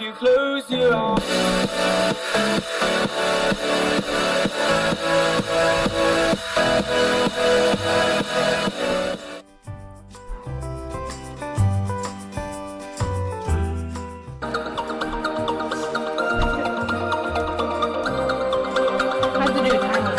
you close your eyes. How'd you do it, timer?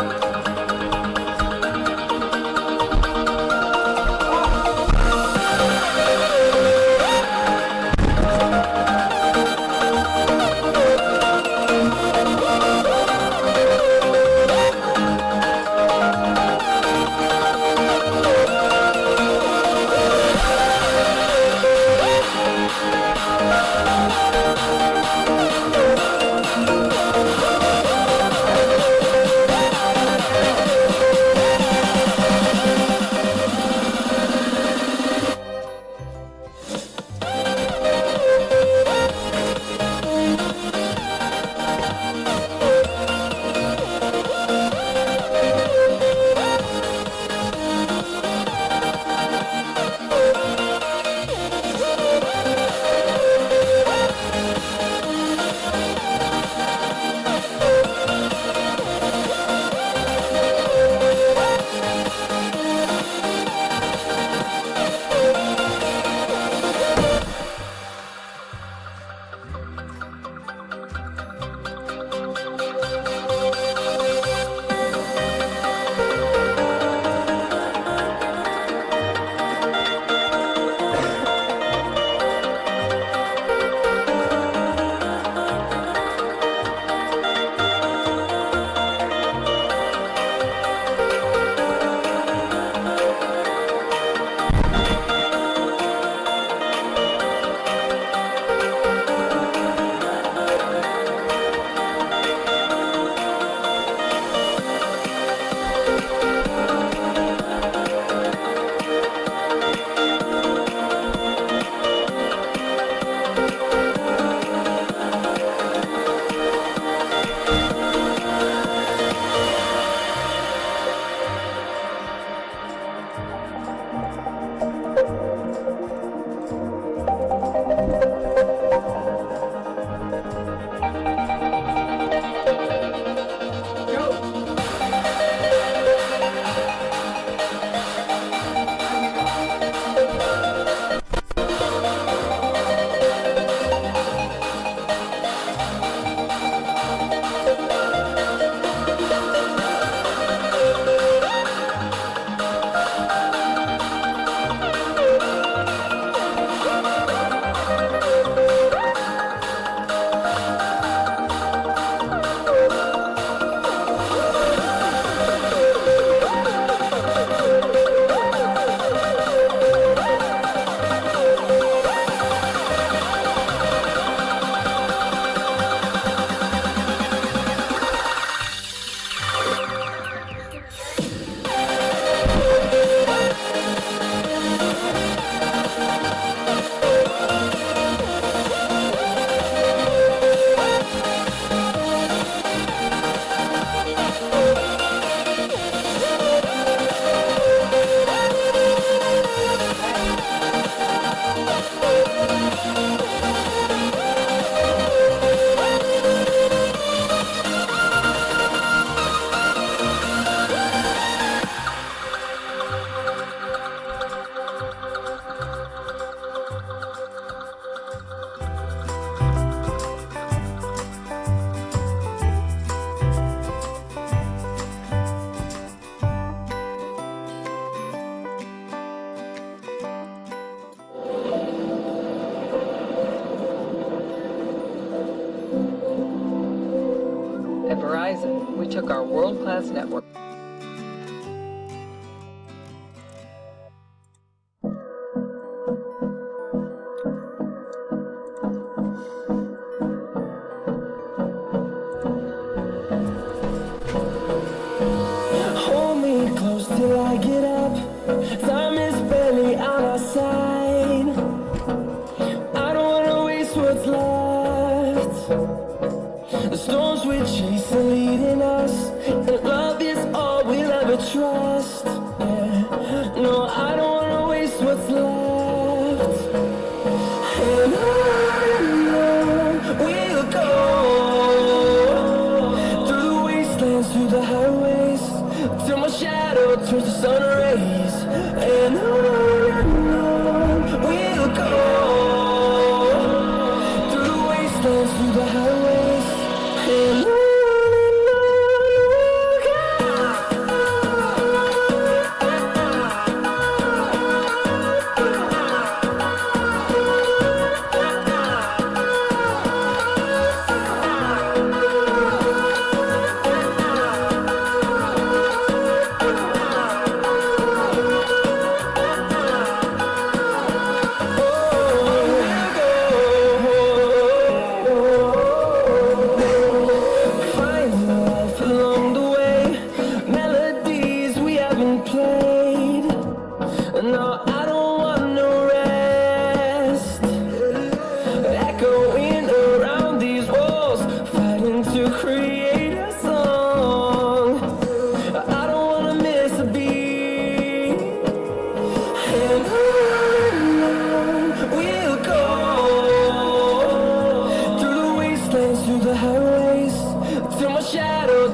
At Verizon, we took our world-class network. Hold me close till I get up. Time is barely on our side. I don't wanna waste what's left. The storms we chase are leading us, and love is all we'll ever trust. Yeah. No, I don't wanna waste what's left. And on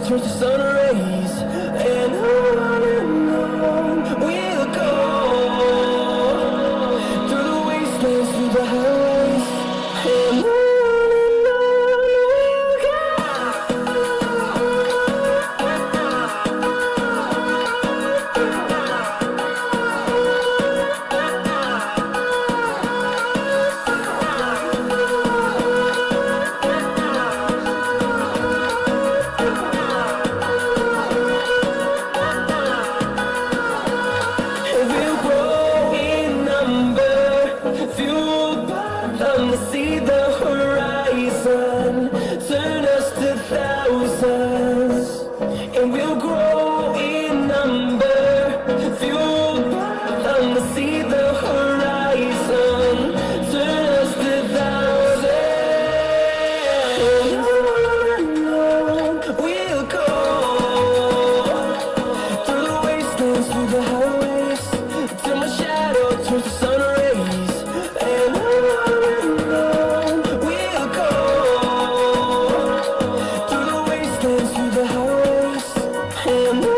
towards the sun rays, and on we'll go through the wastelands, through the highways, and on we'll go. We'll grow in number, fueled by them to see the horizon, turn us to thousands. And we'll grow in number, fueled by them to see the horizon, turn us to thousands. And on we'll go through the wastelands, through the highways, till my shadow turns to sun rays, and on we'll go through the wastelands, through the highways, and on.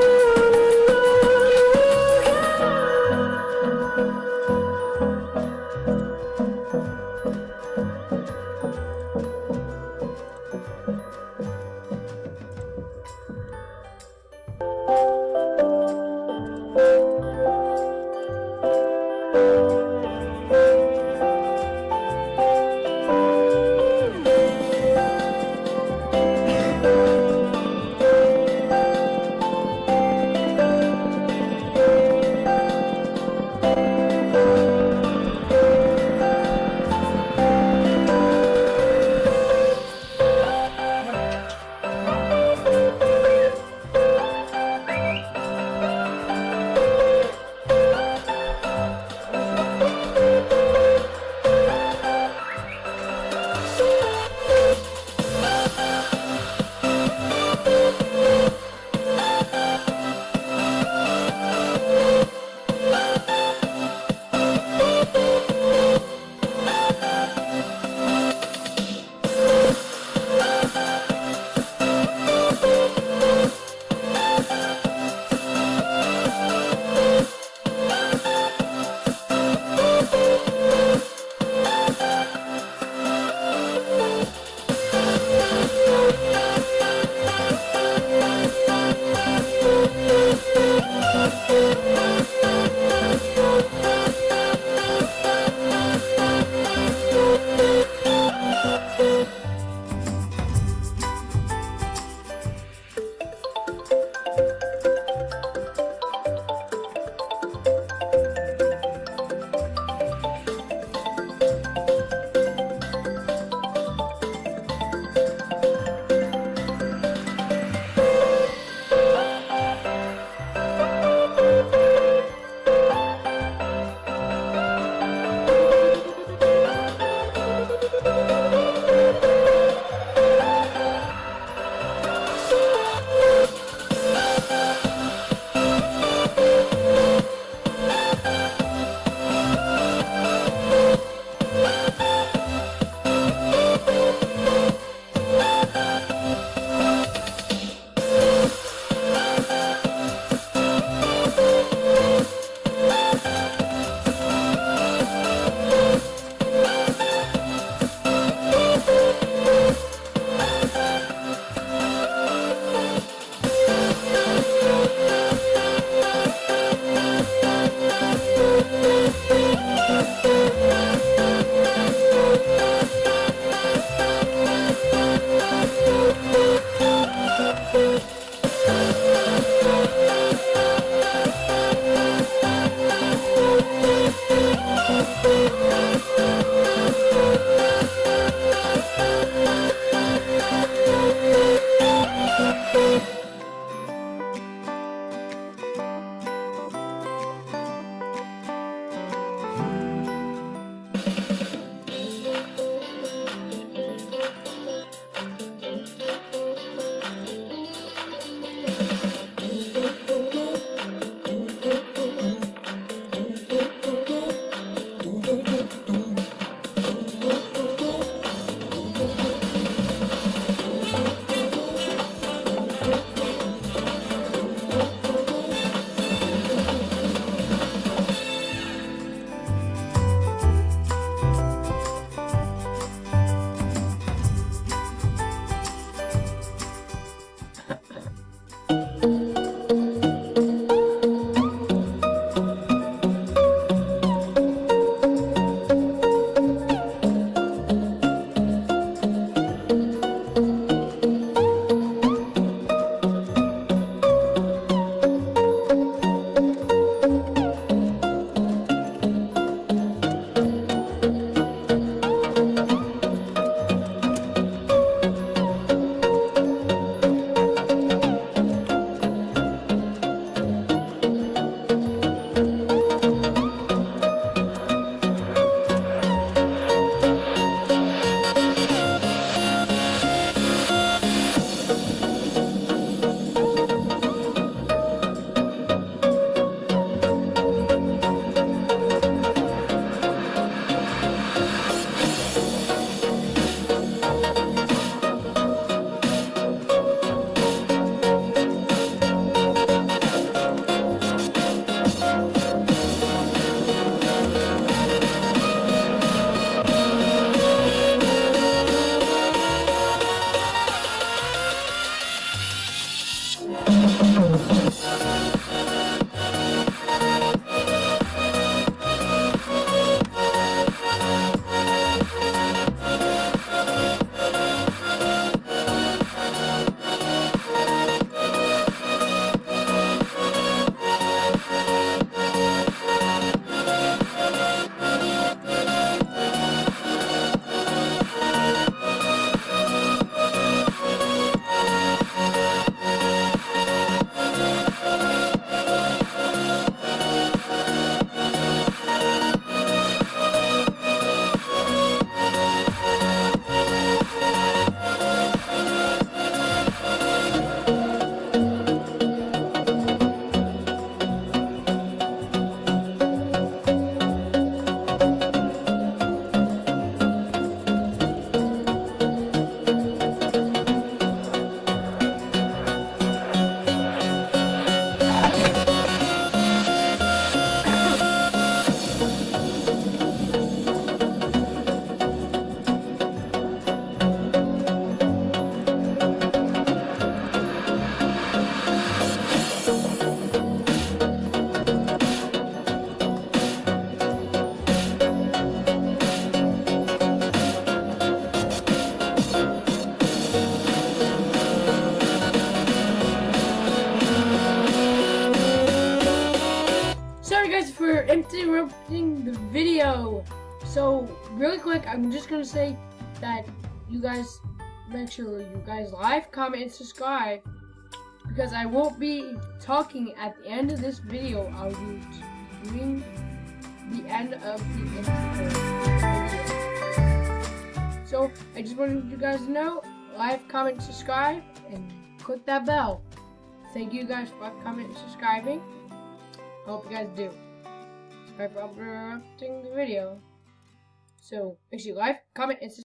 interrupting the video. So really quick, I'm just gonna say that you guys make sure you guys like, comment, and subscribe, because I won't be talking at the end of this video. I'll be doing the end of the intro video. So I just wanted you guys to know, like, comment, subscribe, and click that bell. Thank you guys for commenting and subscribing. I hope you guys do. Sorry for interrupting the video. So make sure you like, comment, and subscribe.